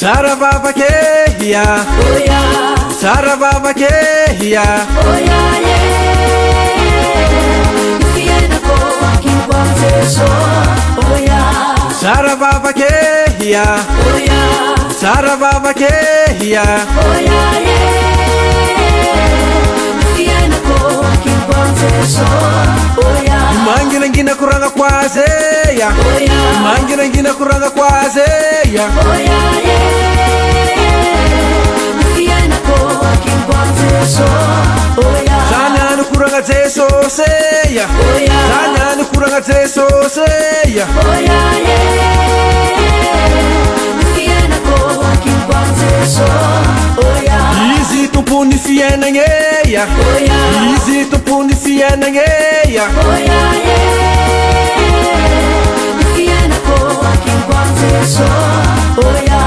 Sarababakehia, Oya, Sarababakehia, Oya, Fiena ko aking pagseso. Oya, Sarababakehia, Oya, Sarababakehia, Oya, Fiena ko aking pagseso. Oya, Mangina kuranga kwazeya, Oya, Mangina kuranga kwazeya, Oya, Fiena ko aking pagseso. Oya, Zanyani kuranga zeso seya, Oya, Zanyani kuranga zeso seya, Oya, Fiena ko aking pagseso. Oya, Easy to puni fiena ngeya, Oya, Easy to puni fiena ngeya, Oya, Fiena ko aking pagseso. Oya,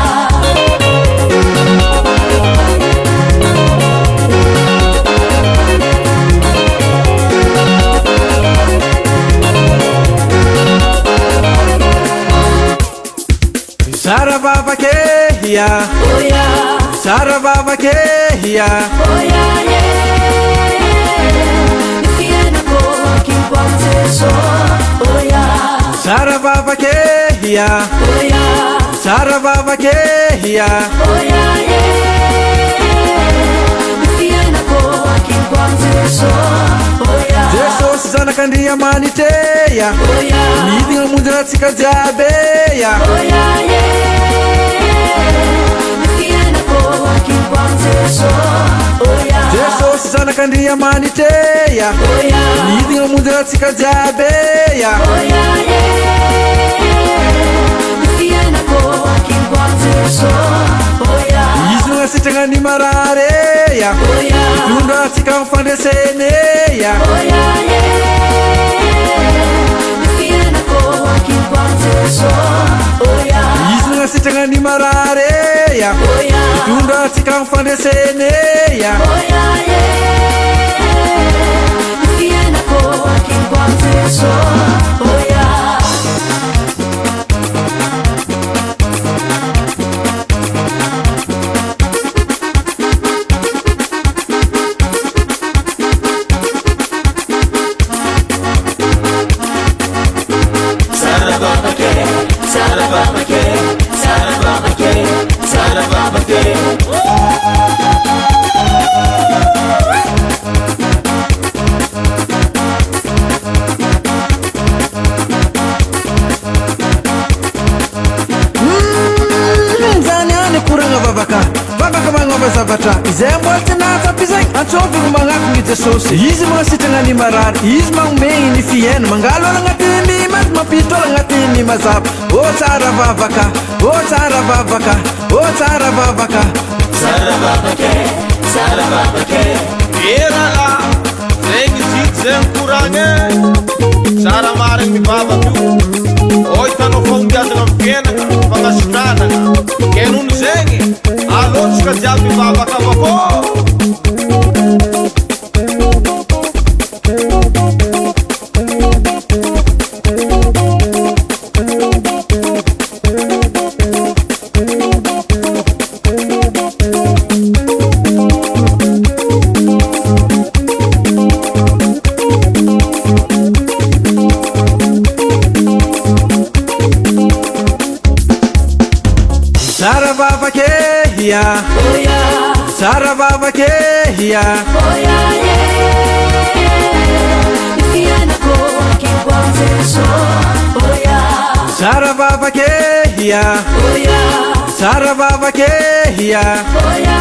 Sarababakehia, Oya, Sarababakehia, Oya, Fiena ko aking pagseso. Oya, Sarababakehia, Oya, Sarababakehia, Oya, Fiena ko aking pagseso. Oya, Jesus sana kandia maniteya, Oya, Nidinga mundra tsika jabeya, Oya, Fiena ko aking pagseso. Oya, Jesus sana kandia maniteya, Oya, Nidinga mundra tsika jabeya, Oya, Fiena ko aking pagseso. Oya, Isnunga sitangani marareya, Oya, Tunda tsika mfandeseneya, Oya, Fiena ko aking pagseso. Oya, Isnunga sitangani marareya, Oya, Tunda tsika mfandeseneya, Oya, Fiena ko aking pagseso. Oya, Sarababake, Sarababake, Sarababake, Sarababake. Zanyani kuranga babaka, babaka mangova zavatra, izay mbola tapizay, antsoviko magnaky ny Jesosy. Izy masitangani marary, izy magnome ny fiaina, mangalo agnatiny maty mampitolo agnatiny mazava. O tsara vavaka, o tsara vavaka, o tsara vavaka. Sarababake, Sarababake. Erala, zegny jiky zegny koragny tsara marigny mivavaka io. Oi hitanao fahombiazana amy fiainana, fagnasitranana. Ke nohony zegny, alohatsika jiaby mivavaka avao. Sarababakehia, Oya, Sarababakehia, Oya, Fiena ko aking pagseso. Oya, Sarababakehia, Oya, Sarababakehia, Oya,